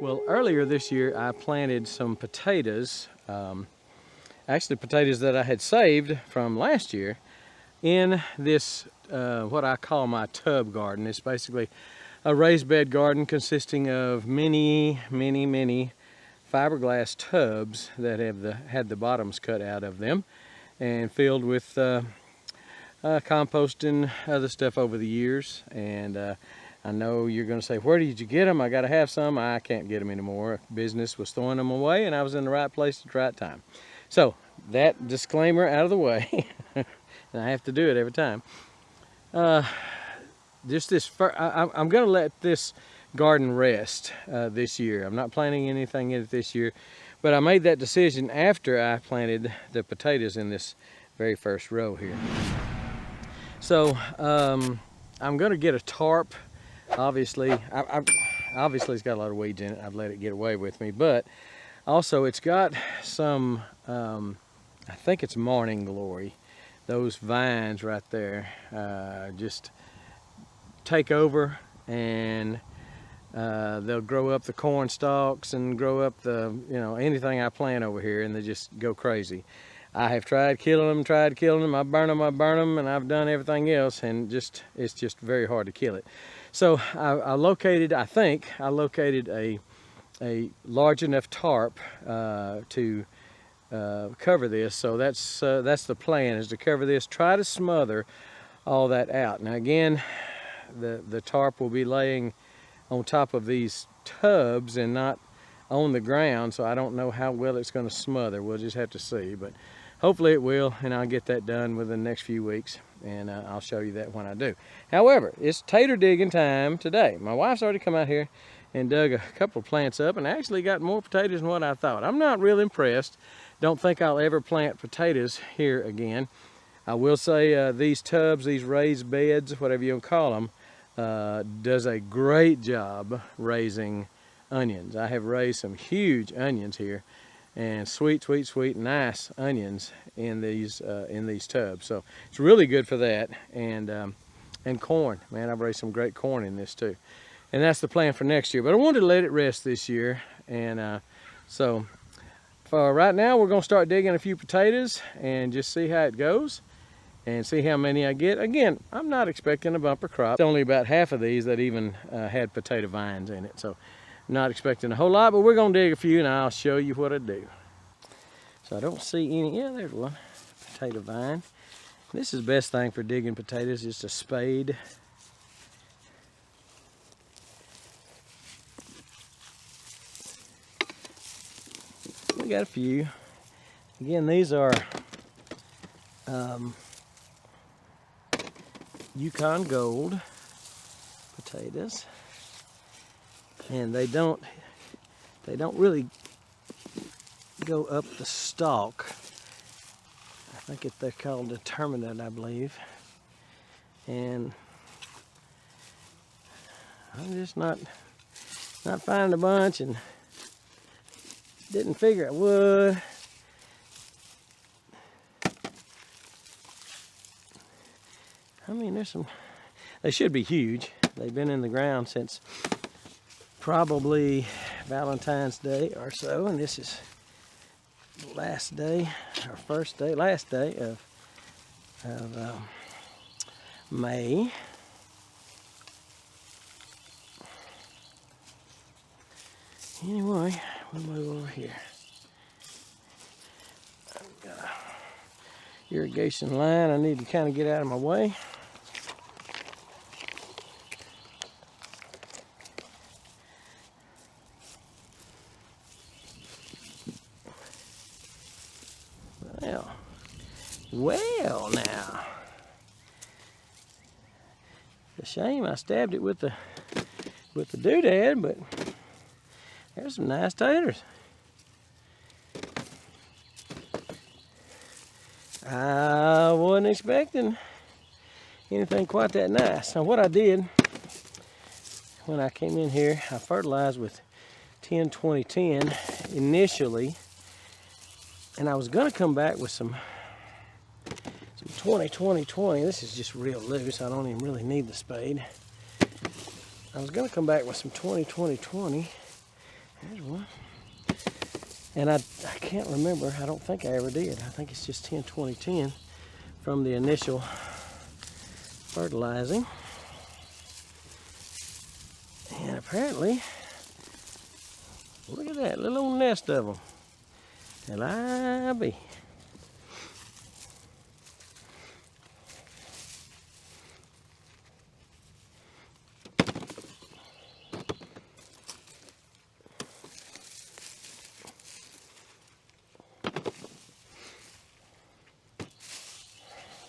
Well, earlier this year I planted some potatoes, actually potatoes that I had saved from last year, in this what I call my tub garden. It's basically a raised bed garden consisting of many fiberglass tubs that have had the bottoms cut out of them and filled with compost and other stuff over the years. And I know you're going to say, where did you get them? I got to have some. I can't get them anymore. Business was throwing them away, and I was in the right place at the right time. So that disclaimer out of the way, and I have to do it every time. I'm going to let this garden rest this year. I'm not planting anything in it this year, but I made that decision after I planted the potatoes in this very first row here. So I'm going to get a tarp. Obviously, obviously it's got a lot of weeds in it. I've let it get away with me, but also it's got some, I think it's morning glory. Those vines right there just take over, and they'll grow up the corn stalks and grow up the, anything I plant over here, and they just go crazy. I have tried killing them, I burn them, and I've done everything else, and it's just very hard to kill it. So I think I located a large enough tarp to cover this. So that's the plan, is to cover this, try to smother all that out. Now again, the tarp will be laying on top of these tubs and not on the ground, so I don't know how well it's going to smother. We'll just have to see, but hopefully it will, and I'll get that done within the next few weeks, and I'll show you that when I do. However, it's tater digging time today. My wife's already come out here and dug a couple of plants up and actually got more potatoes than what I thought. I'm not real impressed. Don't think I'll ever plant potatoes here again. I will say these tubs, these raised beds, whatever you call them, does a great job raising onions. I have raised some huge onions here, and sweet, nice onions in these tubs. So it's really good for that. And corn, man, I've raised some great corn in this too. And that's the plan for next year. But I wanted to let it rest this year, and so for right now, we're gonna start digging a few potatoes and just see how it goes, and see how many I get. Again, I'm not expecting a bumper crop. It's only about half of these that even had potato vines in it, so I'm not expecting a whole lot, but we're gonna dig a few and I'll show you what I do. So I don't see any. Yeah, there's one potato vine. This is the best thing for digging potatoes, just a spade. We got a few. Again, these are Yukon Gold potatoes, and they don't really go up the stalk. I think they're called determinate, I believe, and I'm just not finding a bunch, and didn't figure I would. I mean, there's some, they should be huge. They've been in the ground since probably Valentine's Day or so, and this is the last day, or last day of May. Anyway, we'll move over here. I've got a irrigation line I need to kind of get out of my way. Well now, it's a shame I stabbed it with the doodad, but there's some nice taters. I wasn't expecting anything quite that nice. Now what I did when I came in here, I fertilized with 10-20-10 initially, and I was going to come back with some 20-20-20. This is just real loose. I don't even really need the spade. I was going to come back with some 20-20-20. There's one. And I can't remember, I don't think I ever did. I think it's just 10-20-10 from the initial fertilizing. And apparently, look at that little old nest of them. And I be.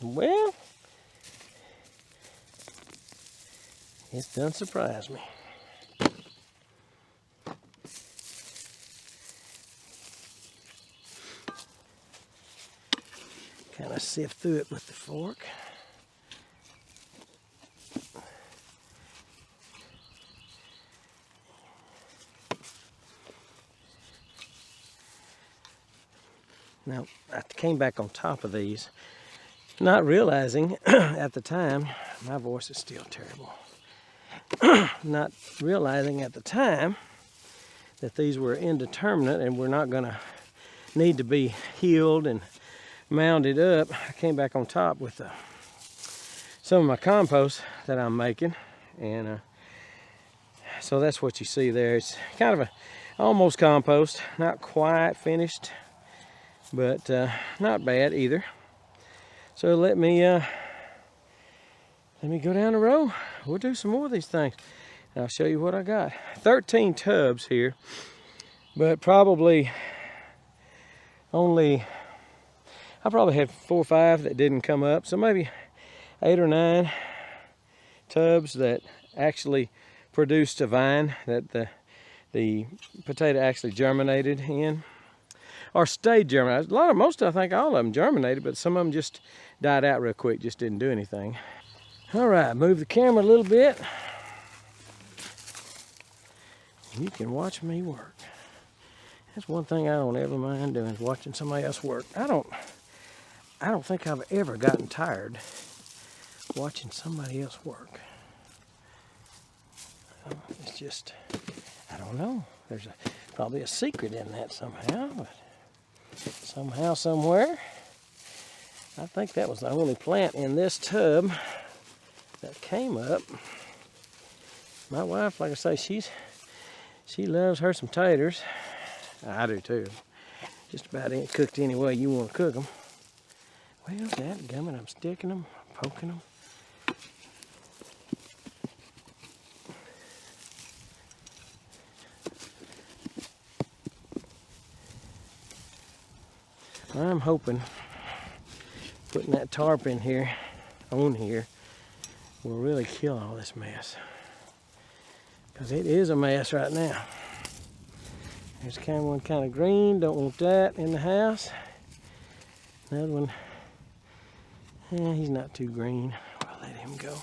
Well, it's done surprised me. Kind of sift through it with the fork. Now, I came back on top of these, not realizing at the time, my voice is still terrible, not realizing at the time that these were indeterminate and were not going to need to be healed and mounded up. I came back on top with some of my compost that I'm making, and so that's what you see there. It's kind of a almost compost, not quite finished, but not bad either. So let me go down the row. We'll do some more of these things. And I'll show you what I got. 13 tubs here, but probably only, I probably had 4 or 5 that didn't come up. So maybe 8 or 9 tubs that actually produced a vine that the potato actually germinated in, or stayed germinated. Most I think all of them germinated, but some of them just died out real quick, just didn't do anything. All right, move the camera a little bit. You can watch me work. That's one thing I don't ever mind doing, is watching somebody else work. I don't think I've ever gotten tired watching somebody else work. It's just, I don't know. There's probably a secret in that somehow, but somehow, somewhere, I think that was the only plant in this tub that came up. My wife, like I say, she loves her some taters. I do too. Just about cooked any way you want to cook them. Well, that gummit, I'm sticking them, poking them. I'm hoping putting that tarp in here, on here, will really kill all this mess. Because it is a mess right now. There's one kind of green, don't want that in the house. Another one, he's not too green. I'll let him go.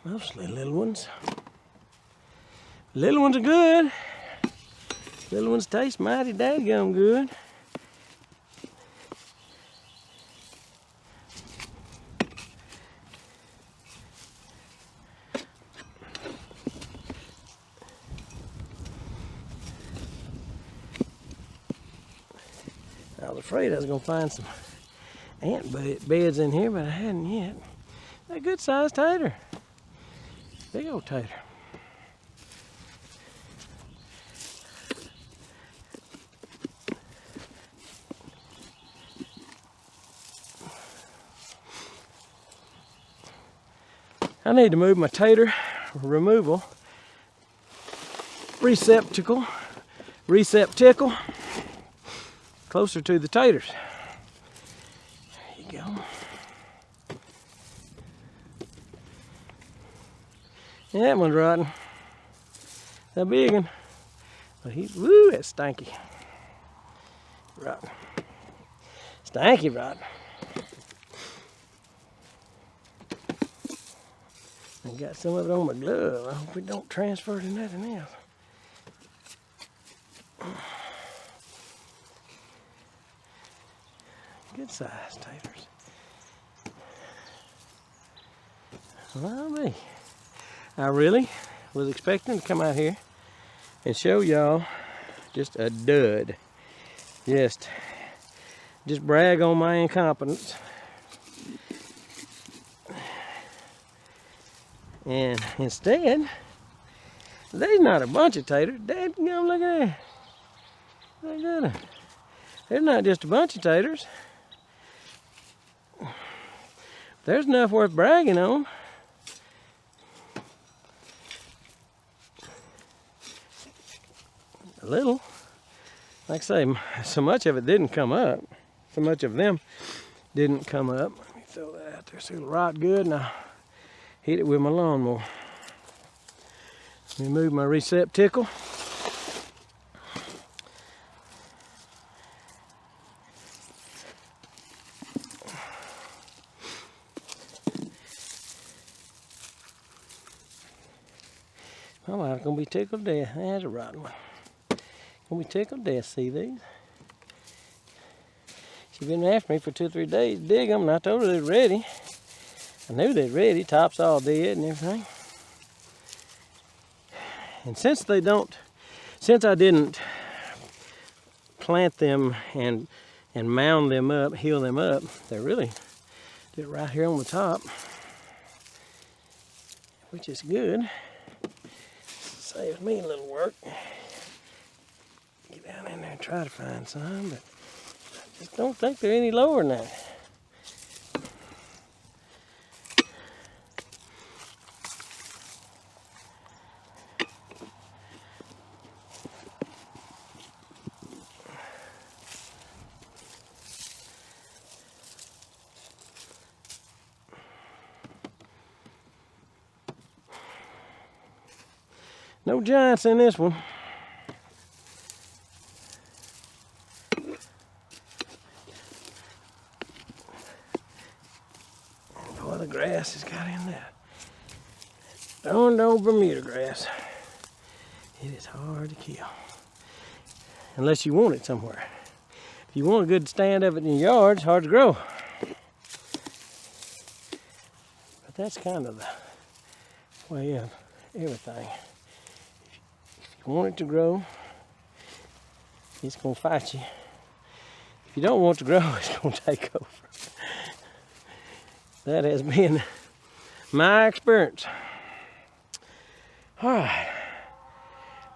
Mostly little ones. Little ones are good. Little ones taste mighty dadgum good. I was afraid I was going to find some ant beds in here, but I hadn't yet. A good sized tater. Big old tater. I need to move my tater removal receptacle closer to the taters. There you go. That one's rotten. A big one. But woo, that's stanky. Rotten. Stanky rotten. I got some of it on my glove. I hope it don't transfer to nothing else. Good size taters. Well, me. I really was expecting to come out here and show y'all just a dud. Just brag on my incompetence. And instead, there's not a bunch of taters. Dadgum, look at that. Look at that. There's not just a bunch of taters. There's enough worth bragging on. A little. Like I say, so much of it didn't come up. So much of them didn't come up. Let me throw that out there so it'll rot good, and I'll hit it with my lawnmower. Let me move my receptacle. My wife's gonna be tickled to death. There's a rotten one. Gonna be tickled to death, see these? She's been after me for 2 or 3 days to dig them, and I told her they're ready. I knew they're ready, tops all dead and everything. And since I didn't plant them and mound them up, heal them up, they're really just right here on the top, which is good. Saves me a little work. Get down in there and try to find some, but I just don't think they're any lower than that. No giants in this one. Boy, the grass has got in there. Darn old Bermuda grass. It is hard to kill. Unless you want it somewhere. If you want a good stand of it in your yard, it's hard to grow. But that's kind of the way of everything. If you want it to grow, it's going to fight you. If you don't want it to grow, it's going to take over. That has been my experience. All right.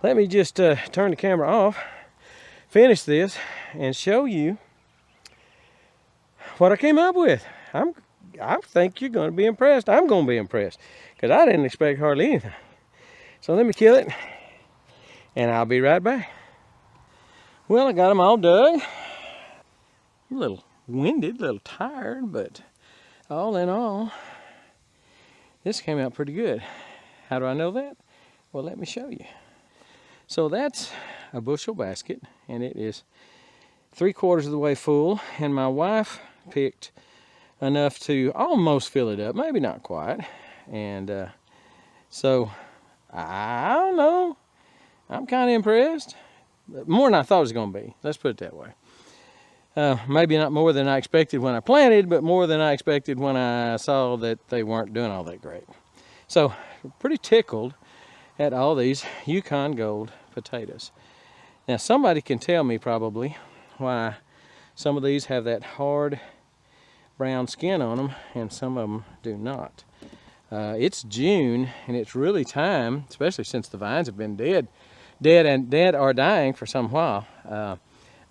Let me just turn the camera off, finish this, and show you what I came up with. I think you're going to be impressed. I'm going to be impressed because I didn't expect hardly anything. So let me kill it, and I'll be right back. Well, I got them all dug. I'm a little winded, a little tired, but all in all, this came out pretty good. How do I know that? Well, let me show you. So that's a bushel basket, and it is 3/4 of the way full, and my wife picked enough to almost fill it up, maybe not quite. And so I don't know, I'm kind of impressed. More than I thought it was going to be, let's put it that way. Maybe not more than I expected when I planted, but more than I expected when I saw that they weren't doing all that great. So pretty tickled at all these Yukon Gold potatoes. Now somebody can tell me probably why some of these have that hard brown skin on them and some of them do not. It's June and it's really time, especially since the vines have been dead or dying for some while.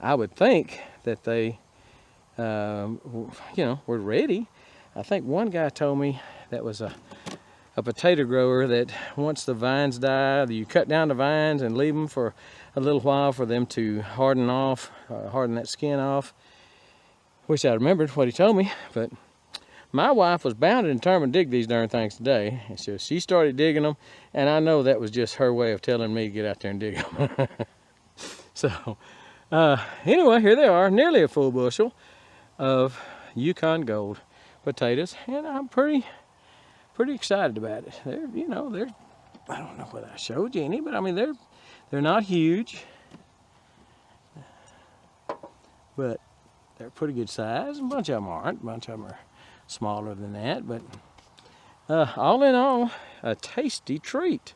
I would think that they were ready. I think one guy told me that was a potato grower that once the vines die, you cut down the vines and leave them for a little while for them to harden off, harden that skin off. Wish I remembered what he told me, but My wife was bound and determined to dig these darn things today. And so she started digging them, and I know that was just her way of telling me to get out there and dig them. So anyway, here they are, nearly a full bushel of Yukon Gold potatoes, and I'm pretty excited about it. They're, you know, I don't know whether I showed you any, but I mean they're not huge, but they're pretty good size. A bunch of them aren't. A bunch of them are smaller than that, but all in all, a tasty treat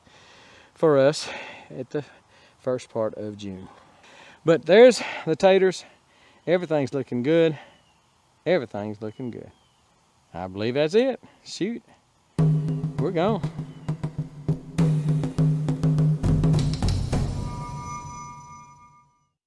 for us at the first part of June. But there's the taters. Everything's looking good. Everything's looking good. I believe that's it. Shoot, we're gone.